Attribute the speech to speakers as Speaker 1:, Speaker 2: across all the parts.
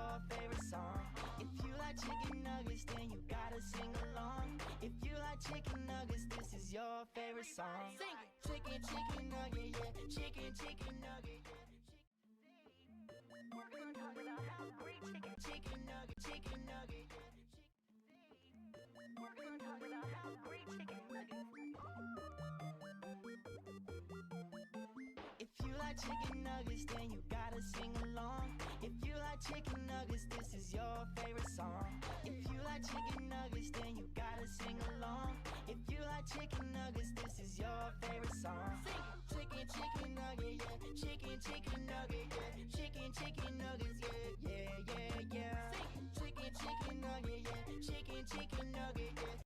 Speaker 1: your favorite song. If you like chicken nuggets, then you gotta sing along. If you like chicken nuggets, this is your favorite song. Sing it. Chicken, chicken nugget, yeah. Chicken, chicken nugget, yeah. We're gonna talk about how great chicken nugget, chicken nugget, yeah. We're gonna talk about how great chicken nuggets. If you like chicken nuggets, then you gotta sing along. If you like chicken nuggets, this is your favorite song. If you like chicken nuggets, then you gotta sing along. If you like chicken nuggets, this is your favorite song. Chicken, chicken nugget, yeah. Chicken, chicken nugget, yeah. Chicken, chicken nuggets, yeah, yeah, yeah, yeah. Chicken, chicken nugget, yeah. Chicken, chicken nugget, yeah.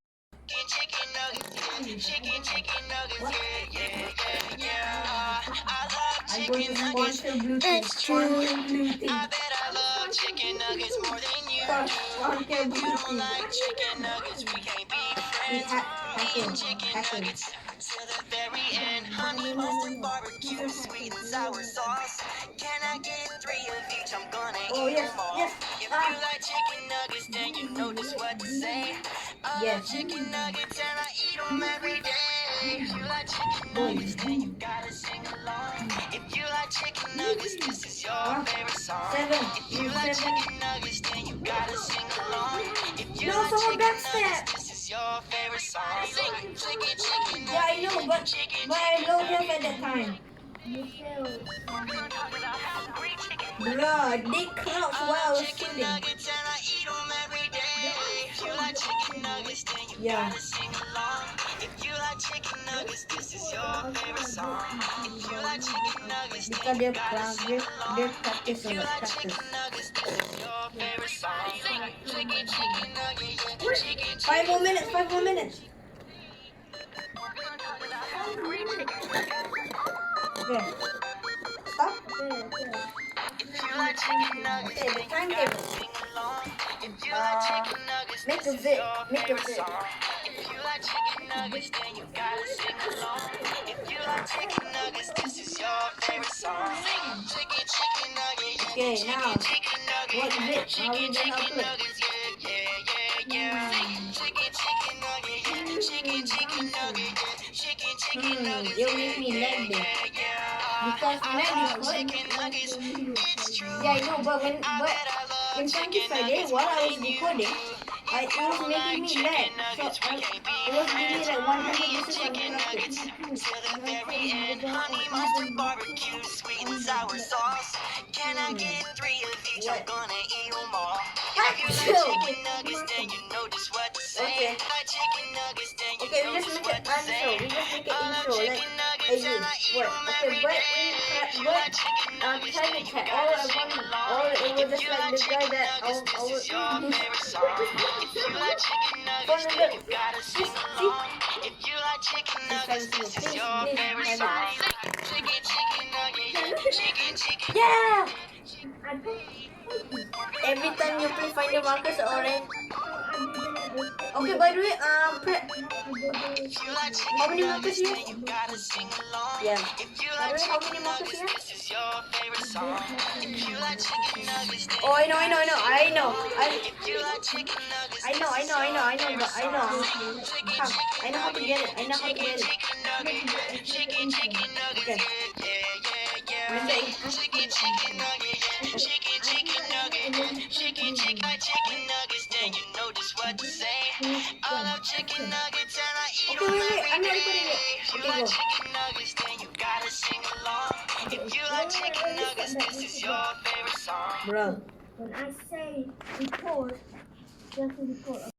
Speaker 1: Chicken nuggets, yeah. Chicken, chicken nuggets, yeah, yeah, yeah, yeah. I love chicken nuggets. It's true. I bet I love chicken nuggets more than you do. If you don't like chicken nuggets, we can't be friends. Me and chicken nuggets till the very end. Honey mustard, barbecue, sweet and sour sauce. Can I get 3 of each? I'm gonna eat them all. If you like chicken nuggets, then you know just what to say. I love chicken nuggets and I eat them every day. If you like chicken nuggets, then you gotta sing along. If you like chicken nuggets, this is your favorite song. If you like chicken nuggets, then you gotta sing along. If you like chicken nuggets, this is your favorite song. Sing it. Chicken, chicken nuggets.
Speaker 2: Yeah, I know, but I don't have at that time.
Speaker 1: We're gonna talk about how great chicken
Speaker 2: Bruh, they crouch while I was
Speaker 1: chicken
Speaker 2: shooting.
Speaker 1: nuggets and I eat them every day. If you like chicken nuggets, then you gotta sing along. If you like chicken nuggets, this is your favorite song. If you like chicken nuggets, then you gotta sing along. If you like chicken nuggets, this is your favorite song. Sing it. Chicken, chicken nugget, yeah. Chicken,
Speaker 2: 5 more minutes, 5 more minutes.
Speaker 1: We're gonna talk about how great chicken nuggets.
Speaker 2: Okay. Stop.
Speaker 1: If you like chicken nuggets,
Speaker 2: Okay, the
Speaker 1: then you
Speaker 2: timetable.
Speaker 1: gotta sing along. If you like chicken nuggets,
Speaker 2: Make
Speaker 1: this
Speaker 2: a
Speaker 1: is
Speaker 2: vid,
Speaker 1: your
Speaker 2: make a
Speaker 1: favorite
Speaker 2: vid.
Speaker 1: song. If you like chicken nuggets, then you gotta sing along. If you like chicken nuggets, this is your favorite song. Sing it. Chicken, chicken nugget, yeah.
Speaker 2: Okay, now,
Speaker 1: Chicken nugget,
Speaker 2: what
Speaker 1: yeah.
Speaker 2: vid? How are
Speaker 1: Chicken,
Speaker 2: we gonna
Speaker 1: chicken
Speaker 2: upload?
Speaker 1: nuggets, yeah, yeah, yeah, yeah. Sing it. Chicken, chicken nugget, yeah. Chicken, chicken nugget, yeah. Chicken, chicken nuggets,
Speaker 2: It'll make me lag
Speaker 1: yeah,
Speaker 2: there.
Speaker 1: yeah, yeah.
Speaker 2: Because
Speaker 1: I
Speaker 2: when
Speaker 1: love
Speaker 2: we
Speaker 1: chicken nuggets. It's true.
Speaker 2: yeah, I know, but when
Speaker 1: I bet I love
Speaker 2: in
Speaker 1: chicken
Speaker 2: Friday,
Speaker 1: nuggets
Speaker 2: while
Speaker 1: more
Speaker 2: I was
Speaker 1: than you
Speaker 2: recording,
Speaker 1: do.
Speaker 2: it was making me lag. So it was giving me like 100%
Speaker 1: Chicken
Speaker 2: uninterrupted.
Speaker 1: nuggets till the very end. Honey mustard, barbecue, sweet and sour sauce. Can I get 3 of each? I'm gonna eat them all. If you like chicken nuggets, then you know just what to say.
Speaker 2: Okay.
Speaker 1: If you like chicken nuggets, then you
Speaker 2: Okay,
Speaker 1: know
Speaker 2: we just
Speaker 1: just
Speaker 2: make
Speaker 1: what
Speaker 2: an
Speaker 1: to say.
Speaker 2: intro. We just make an
Speaker 1: I love
Speaker 2: intro. Like
Speaker 1: chicken nuggets
Speaker 2: I
Speaker 1: and I
Speaker 2: did.
Speaker 1: eat
Speaker 2: What?
Speaker 1: them
Speaker 2: Okay,
Speaker 1: every
Speaker 2: but
Speaker 1: day. If you
Speaker 2: but
Speaker 1: like chicken nuggets, then you
Speaker 2: chat.
Speaker 1: gotta
Speaker 2: All I
Speaker 1: sing
Speaker 2: want,
Speaker 1: along.
Speaker 2: all it was
Speaker 1: If
Speaker 2: just
Speaker 1: you
Speaker 2: like
Speaker 1: like
Speaker 2: this guy
Speaker 1: chicken
Speaker 2: that
Speaker 1: nuggets, this is your favorite song. If you like chicken nuggets, then you gotta sing along. If you like chicken nuggets, this is your favorite song. Chicken, chicken nugget, yeah. Chicken, chicken
Speaker 2: yeah. Every time you play Find the Markers orange. Okay, by the way,
Speaker 1: If you like
Speaker 2: how many
Speaker 1: chicken
Speaker 2: markers
Speaker 1: nuggets,
Speaker 2: you
Speaker 1: then
Speaker 2: have?
Speaker 1: you gotta sing along.
Speaker 2: Yeah.
Speaker 1: If you
Speaker 2: By the
Speaker 1: like
Speaker 2: way, how many
Speaker 1: chicken
Speaker 2: markers
Speaker 1: nuggets,
Speaker 2: you have?
Speaker 1: this is your favorite song. If you like chicken nuggets, then
Speaker 2: Oh, I know.
Speaker 1: you gotta sing along.
Speaker 2: I
Speaker 1: If you like chicken nuggets,
Speaker 2: I know,
Speaker 1: this is
Speaker 2: but
Speaker 1: your
Speaker 2: I
Speaker 1: favorite
Speaker 2: know.
Speaker 1: song. Chicken,
Speaker 2: Come,
Speaker 1: chicken
Speaker 2: I know how to get it. I know how to get it.
Speaker 1: chicken nugget, yeah. Chicken, chicken nuggets,
Speaker 2: Okay.
Speaker 1: yeah, yeah, yeah,
Speaker 2: When
Speaker 1: yeah.
Speaker 2: they-
Speaker 1: Chicken, chicken nugget, yeah. Chicken, chicken nugget, yeah. Chicken nuggets, then you know just what to say. I love chicken nuggets and I eat
Speaker 2: Okay,
Speaker 1: them
Speaker 2: wait,
Speaker 1: every
Speaker 2: I'm not
Speaker 1: day.
Speaker 2: recording it.
Speaker 1: If you
Speaker 2: Okay,
Speaker 1: like
Speaker 2: go.
Speaker 1: chicken nuggets, then you gotta sing along. If you like chicken nuggets, this is your favorite song.
Speaker 2: Bro.
Speaker 3: When I say record, just record.